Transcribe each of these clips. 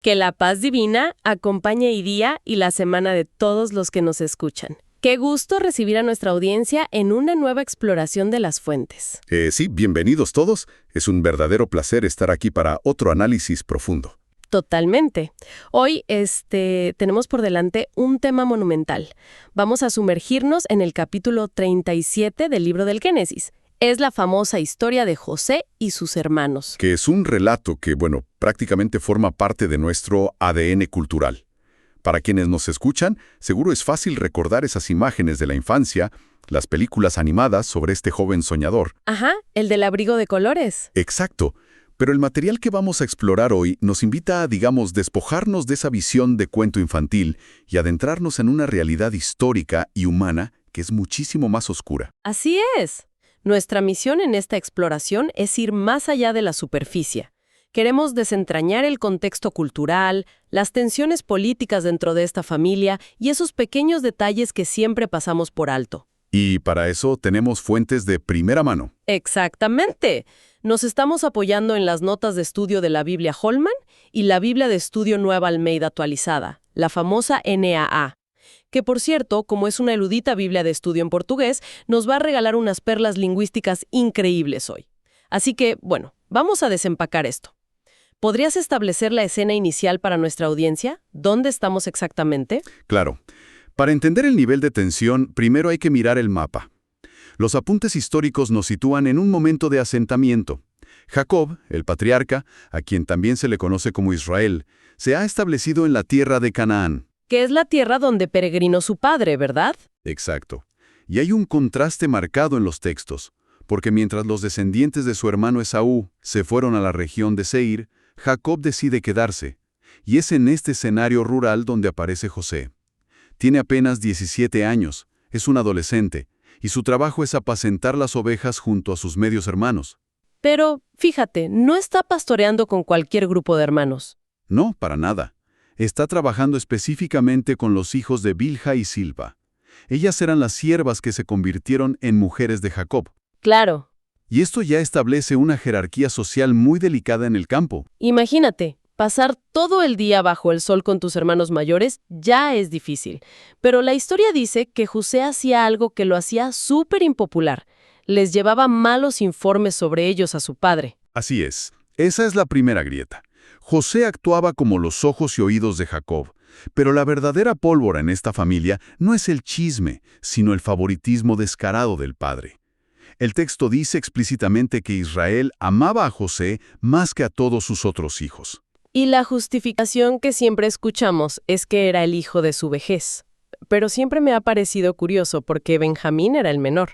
Que la paz divina acompañe el día y la semana de todos los que nos escuchan. Qué gusto recibir a nuestra audiencia en una nueva exploración de las fuentes. Sí, bienvenidos todos. Es un verdadero placer estar aquí para otro análisis profundo. Totalmente. Hoy tenemos por delante un tema monumental. Vamos a sumergirnos en el capítulo 37 del libro del Génesis. Es la famosa historia de José y sus hermanos. Que es un relato que, prácticamente forma parte de nuestro ADN cultural. Para quienes nos escuchan, seguro es fácil recordar esas imágenes de la infancia, las películas animadas sobre este joven soñador. Ajá, el del abrigo de colores. Exacto. Pero el material que vamos a explorar hoy nos invita a, despojarnos de esa visión de cuento infantil y adentrarnos en una realidad histórica y humana que es muchísimo más oscura. Así es. Nuestra misión en esta exploración es ir más allá de la superficie. Queremos desentrañar el contexto cultural, las tensiones políticas dentro de esta familia y esos pequeños detalles que siempre pasamos por alto. Y para eso tenemos fuentes de primera mano. Exactamente. Nos estamos apoyando en las notas de estudio de la Biblia Holman y la Biblia de Estudio Nueva Almeida actualizada, la famosa NAA. Que por cierto, como es una erudita Biblia de estudio en portugués, nos va a regalar unas perlas lingüísticas increíbles hoy. Así que, vamos a desempacar esto. ¿Podrías establecer la escena inicial para nuestra audiencia? ¿Dónde estamos exactamente? Claro. Para entender el nivel de tensión, primero hay que mirar el mapa. Los apuntes históricos nos sitúan en un momento de asentamiento. Jacob, el patriarca, a quien también se le conoce como Israel, se ha establecido en la tierra de Canaán. Que es la tierra donde peregrinó su padre, ¿verdad? Exacto. Y hay un contraste marcado en los textos, porque mientras los descendientes de su hermano Esaú se fueron a la región de Seir, Jacob decide quedarse. Y es en este escenario rural donde aparece José. Tiene apenas 17 años, es un adolescente, y su trabajo es apacentar las ovejas junto a sus medios hermanos. Pero, fíjate, no está pastoreando con cualquier grupo de hermanos. No, para nada. Está trabajando específicamente con los hijos de Bilha y Silpa. Ellas eran las siervas que se convirtieron en mujeres de Jacob. Claro. Y esto ya establece una jerarquía social muy delicada en el campo. Imagínate, pasar todo el día bajo el sol con tus hermanos mayores ya es difícil. Pero la historia dice que José hacía algo que lo hacía súper impopular. Les llevaba malos informes sobre ellos a su padre. Así es. Esa es la primera grieta. José actuaba como los ojos y oídos de Jacob, pero la verdadera pólvora en esta familia no es el chisme, sino el favoritismo descarado del padre. El texto dice explícitamente que Israel amaba a José más que a todos sus otros hijos. Y la justificación que siempre escuchamos es que era el hijo de su vejez. Pero siempre me ha parecido curioso porque Benjamín era el menor.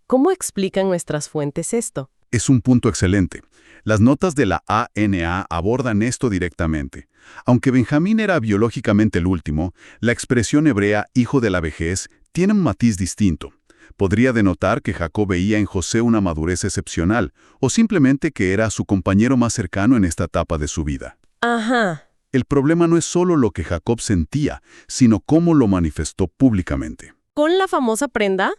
¿Cómo explican nuestras fuentes esto? Es un punto excelente. Las notas de la ANA abordan esto directamente. Aunque Benjamín era biológicamente el último, la expresión hebrea hijo de la vejez tiene un matiz distinto. Podría denotar que Jacob veía en José una madurez excepcional, o simplemente que era su compañero más cercano en esta etapa de su vida. Ajá. El problema no es solo lo que Jacob sentía, sino cómo lo manifestó públicamente. ¿Con la famosa prenda?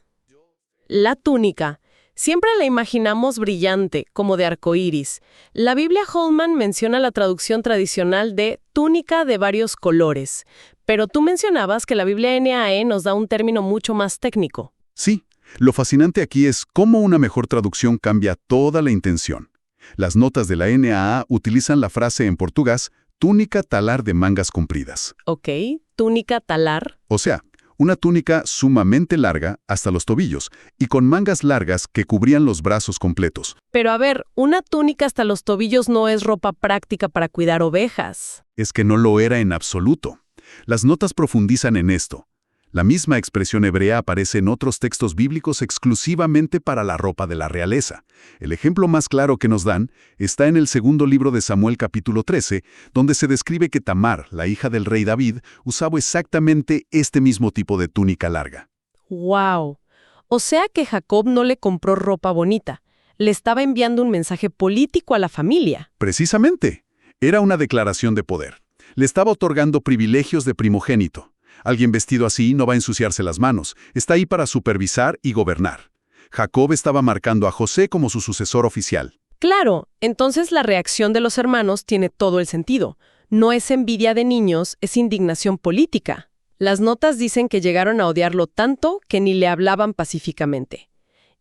La túnica. Siempre la imaginamos brillante, como de arcoíris. La Biblia Holman menciona la traducción tradicional de túnica de varios colores, pero tú mencionabas que la Biblia NAE nos da un término mucho más técnico. Sí, lo fascinante aquí es cómo una mejor traducción cambia toda la intención. Las notas de la NAA utilizan la frase en portugués, túnica talar de mangas compridas. Ok, túnica talar. O sea, una túnica sumamente larga hasta los tobillos y con mangas largas que cubrían los brazos completos. Pero a ver, una túnica hasta los tobillos no es ropa práctica para cuidar ovejas. Es que no lo era en absoluto. Las notas profundizan en esto. La misma expresión hebrea aparece en otros textos bíblicos exclusivamente para la ropa de la realeza. El ejemplo más claro que nos dan está en el segundo libro de Samuel capítulo 13, donde se describe que Tamar, la hija del rey David, usaba exactamente este mismo tipo de túnica larga. ¡Wow! O sea que Jacob no le compró ropa bonita. Le estaba enviando un mensaje político a la familia. Precisamente. Era una declaración de poder. Le estaba otorgando privilegios de primogénito. Alguien vestido así no va a ensuciarse las manos. Está ahí para supervisar y gobernar. Jacob estaba marcando a José como su sucesor oficial. Claro, entonces la reacción de los hermanos tiene todo el sentido. No es envidia de niños, es indignación política. Las notas dicen que llegaron a odiarlo tanto que ni le hablaban pacíficamente.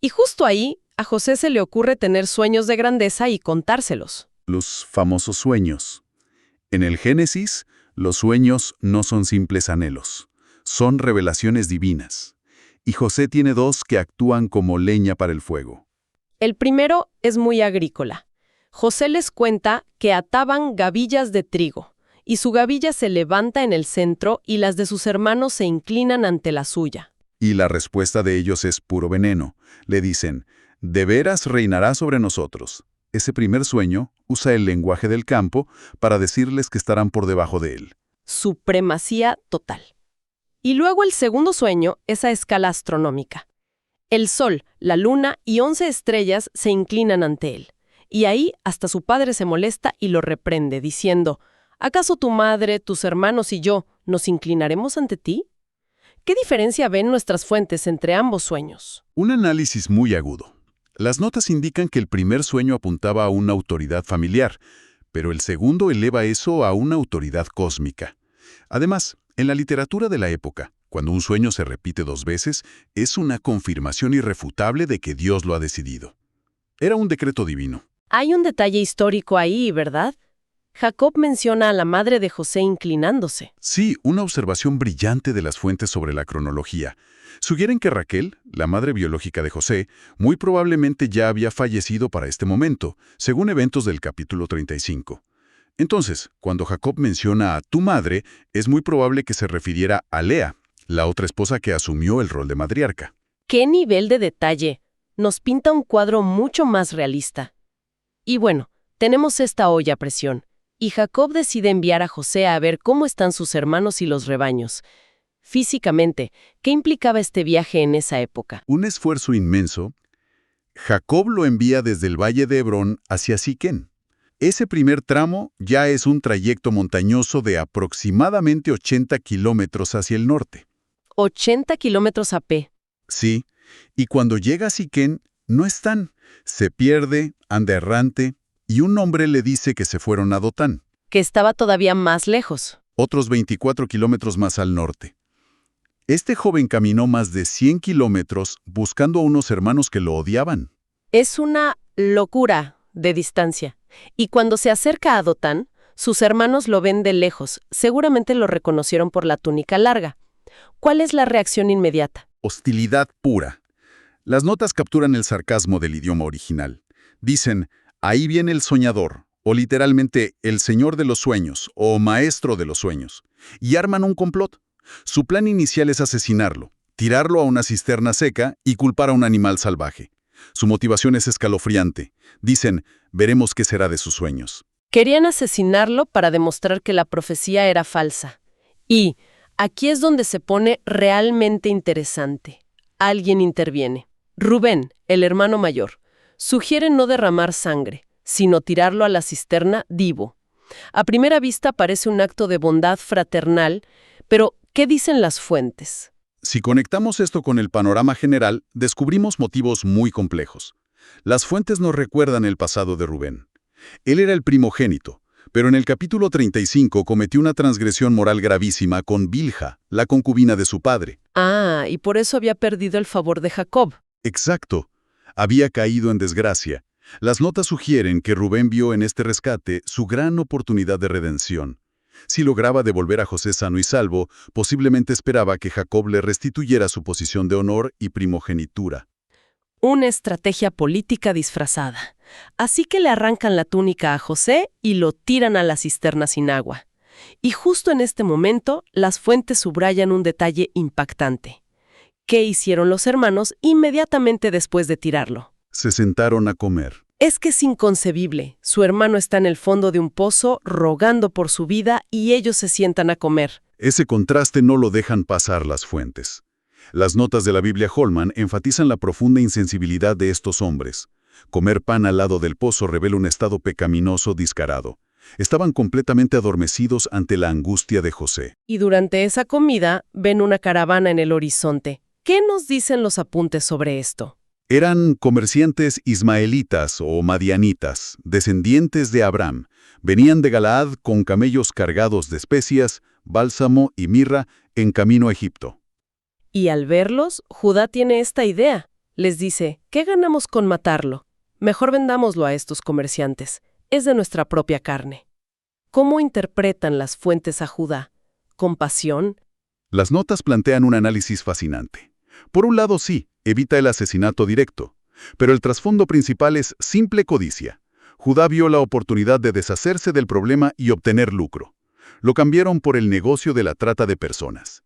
Y justo ahí, a José se le ocurre tener sueños de grandeza y contárselos. Los famosos sueños. En el Génesis, los sueños no son simples anhelos, son revelaciones divinas. Y José tiene dos que actúan como leña para el fuego. El primero es muy agrícola. José les cuenta que ataban gavillas de trigo, y su gavilla se levanta en el centro y las de sus hermanos se inclinan ante la suya. Y la respuesta de ellos es puro veneno. Le dicen, ¿de veras reinará sobre nosotros? Ese primer sueño usa el lenguaje del campo para decirles que estarán por debajo de él. Supremacía total. Y luego el segundo sueño es a escala astronómica. El sol, la luna y 11 estrellas se inclinan ante él. Y ahí hasta su padre se molesta y lo reprende, diciendo, ¿acaso tu madre, tus hermanos y yo nos inclinaremos ante ti? ¿Qué diferencia ven nuestras fuentes entre ambos sueños? Un análisis muy agudo. Las notas indican que el primer sueño apuntaba a una autoridad familiar, pero el segundo eleva eso a una autoridad cósmica. Además, en la literatura de la época, cuando un sueño se repite 2 veces, es una confirmación irrefutable de que Dios lo ha decidido. Era un decreto divino. Hay un detalle histórico ahí, ¿verdad? Jacob menciona a la madre de José inclinándose. Sí, una observación brillante de las fuentes sobre la cronología. Sugieren que Raquel, la madre biológica de José, muy probablemente ya había fallecido para este momento, según eventos del capítulo 35. Entonces, cuando Jacob menciona a tu madre, es muy probable que se refiriera a Lea, la otra esposa que asumió el rol de matriarca. ¡Qué nivel de detalle! Nos pinta un cuadro mucho más realista. Y bueno, tenemos esta olla a presión. Y Jacob decide enviar a José a ver cómo están sus hermanos y los rebaños. Físicamente, ¿qué implicaba este viaje en esa época? Un esfuerzo inmenso. Jacob lo envía desde el valle de Hebrón hacia Siquén. Ese primer tramo ya es un trayecto montañoso de aproximadamente 80 kilómetros hacia el norte. 80 kilómetros a pie. Sí, y cuando llega a Siquén, no están. Se pierde, anda errante, y un hombre le dice que se fueron a Dotán. Que estaba todavía más lejos. Otros 24 kilómetros más al norte. Este joven caminó más de 100 kilómetros buscando a unos hermanos que lo odiaban. Es una locura de distancia. Y cuando se acerca a Dotán, sus hermanos lo ven de lejos. Seguramente lo reconocieron por la túnica larga. ¿Cuál es la reacción inmediata? Hostilidad pura. Las notas capturan el sarcasmo del idioma original. Dicen, ahí viene el soñador, o literalmente el señor de los sueños, o maestro de los sueños, y arman un complot. Su plan inicial es asesinarlo, tirarlo a una cisterna seca y culpar a un animal salvaje. Su motivación es escalofriante. Dicen, veremos qué será de sus sueños. Querían asesinarlo para demostrar que la profecía era falsa. Y aquí es donde se pone realmente interesante. Alguien interviene. Rubén, el hermano mayor, sugiere no derramar sangre, sino tirarlo a la cisterna vivo. A primera vista parece un acto de bondad fraternal, pero ¿qué dicen las fuentes? Si conectamos esto con el panorama general, descubrimos motivos muy complejos. Las fuentes nos recuerdan el pasado de Rubén. Él era el primogénito, pero en el capítulo 35 cometió una transgresión moral gravísima con Bilha, la concubina de su padre. Ah, y por eso había perdido el favor de Jacob. Exacto. Había caído en desgracia. Las notas sugieren que Rubén vio en este rescate su gran oportunidad de redención. Si lograba devolver a José sano y salvo, posiblemente esperaba que Jacob le restituyera su posición de honor y primogenitura. Una estrategia política disfrazada. Así que le arrancan la túnica a José y lo tiran a la cisterna sin agua. Y justo en este momento, las fuentes subrayan un detalle impactante. ¿Qué hicieron los hermanos inmediatamente después de tirarlo? Se sentaron a comer. Es que es inconcebible. Su hermano está en el fondo de un pozo, rogando por su vida, y ellos se sientan a comer. Ese contraste no lo dejan pasar las fuentes. Las notas de la Biblia Holman enfatizan la profunda insensibilidad de estos hombres. Comer pan al lado del pozo revela un estado pecaminoso descarado. Estaban completamente adormecidos ante la angustia de José. Y durante esa comida ven una caravana en el horizonte. ¿Qué nos dicen los apuntes sobre esto? Eran comerciantes ismaelitas o madianitas, descendientes de Abraham. Venían de Galaad con camellos cargados de especias, bálsamo y mirra en camino a Egipto. Y al verlos, Judá tiene esta idea. Les dice, ¿qué ganamos con matarlo? Mejor vendámoslo a estos comerciantes. Es de nuestra propia carne. ¿Cómo interpretan las fuentes a Judá? ¿Compasión? Las notas plantean un análisis fascinante. Por un lado, sí, evita el asesinato directo, pero el trasfondo principal es simple codicia. Judá vio la oportunidad de deshacerse del problema y obtener lucro. Lo cambiaron por el negocio de la trata de personas.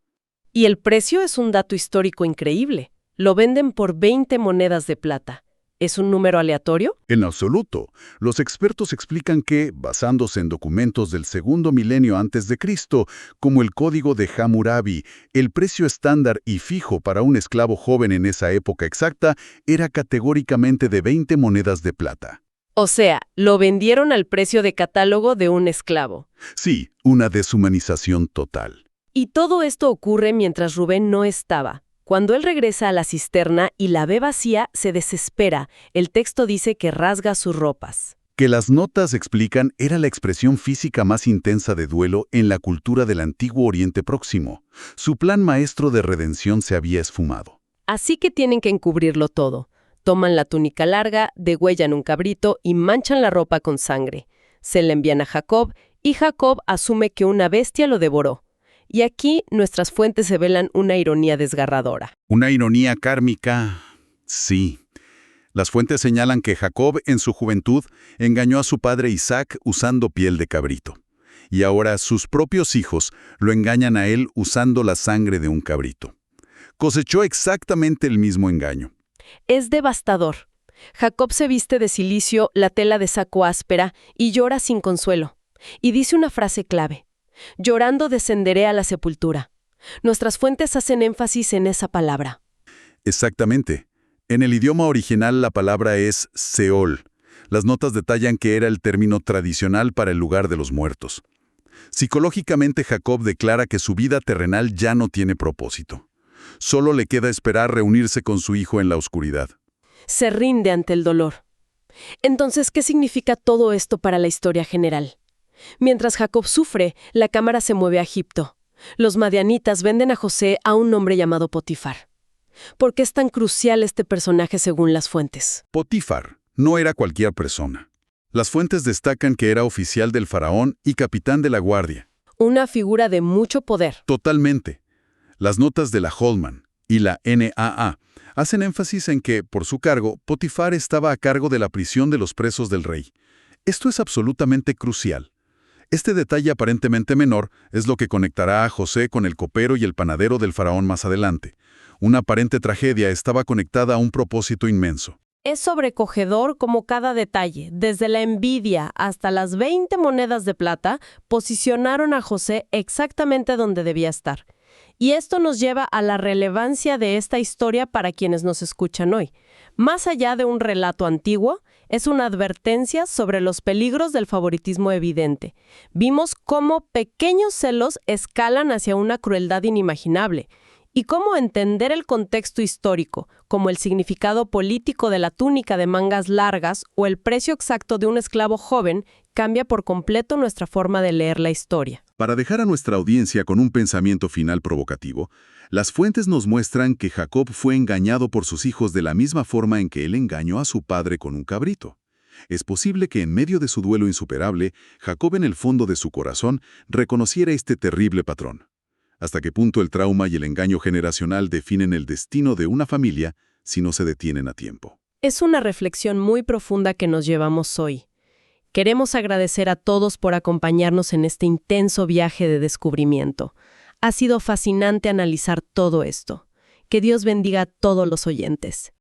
Y el precio es un dato histórico increíble. Lo venden por 20 monedas de plata. ¿Es un número aleatorio? En absoluto. Los expertos explican que, basándose en documentos del segundo milenio antes de Cristo, como el Código de Hammurabi, el precio estándar y fijo para un esclavo joven en esa época exacta era categóricamente de 20 monedas de plata. O sea, lo vendieron al precio de catálogo de un esclavo. Sí, una deshumanización total. Y todo esto ocurre mientras Rubén no estaba. Cuando él regresa a la cisterna y la ve vacía, se desespera. El texto dice que rasga sus ropas. Que las notas explican era la expresión física más intensa de duelo en la cultura del antiguo Oriente Próximo. Su plan maestro de redención se había esfumado. Así que tienen que encubrirlo todo. Toman la túnica larga, degüellan un cabrito y manchan la ropa con sangre. Se la envían a Jacob y Jacob asume que una bestia lo devoró. Y aquí nuestras fuentes revelan una ironía desgarradora. ¿Una ironía kármica? Sí. Las fuentes señalan que Jacob, en su juventud, engañó a su padre Isaac usando piel de cabrito. Y ahora sus propios hijos lo engañan a él usando la sangre de un cabrito. Cosechó exactamente el mismo engaño. Es devastador. Jacob se viste de cilicio, la tela de saco áspera, y llora sin consuelo. Y dice una frase clave. Llorando descenderé a la sepultura. Nuestras fuentes hacen énfasis en esa palabra. Exactamente. En el idioma original la palabra es Seol. Las notas detallan que era el término tradicional para el lugar de los muertos. Psicológicamente Jacob declara que su vida terrenal ya no tiene propósito. Solo le queda esperar reunirse con su hijo en la oscuridad. Se rinde ante el dolor. Entonces, ¿qué significa todo esto para la historia general? Mientras Jacob sufre, la cámara se mueve a Egipto. Los madianitas venden a José a un hombre llamado Potifar. ¿Por qué es tan crucial este personaje según las fuentes? Potifar no era cualquier persona. Las fuentes destacan que era oficial del faraón y capitán de la guardia. Una figura de mucho poder. Totalmente. Las notas de la Holman y la NAA hacen énfasis en que, por su cargo, Potifar estaba a cargo de la prisión de los presos del rey. Esto es absolutamente crucial. Este detalle aparentemente menor es lo que conectará a José con el copero y el panadero del faraón más adelante. Una aparente tragedia estaba conectada a un propósito inmenso. Es sobrecogedor como cada detalle, desde la envidia hasta las 20 monedas de plata, posicionaron a José exactamente donde debía estar. Y esto nos lleva a la relevancia de esta historia para quienes nos escuchan hoy. Más allá de un relato antiguo, es una advertencia sobre los peligros del favoritismo evidente. Vimos cómo pequeños celos escalan hacia una crueldad inimaginable y cómo entender el contexto histórico, como el significado político de la túnica de mangas largas o el precio exacto de un esclavo joven, cambia por completo nuestra forma de leer la historia. Para dejar a nuestra audiencia con un pensamiento final provocativo, las fuentes nos muestran que Jacob fue engañado por sus hijos de la misma forma en que él engañó a su padre con un cabrito. Es posible que en medio de su duelo insuperable, Jacob en el fondo de su corazón reconociera este terrible patrón. ¿Hasta qué punto el trauma y el engaño generacional definen el destino de una familia si no se detienen a tiempo? Es una reflexión muy profunda que nos llevamos hoy. Queremos agradecer a todos por acompañarnos en este intenso viaje de descubrimiento. Ha sido fascinante analizar todo esto. Que Dios bendiga a todos los oyentes.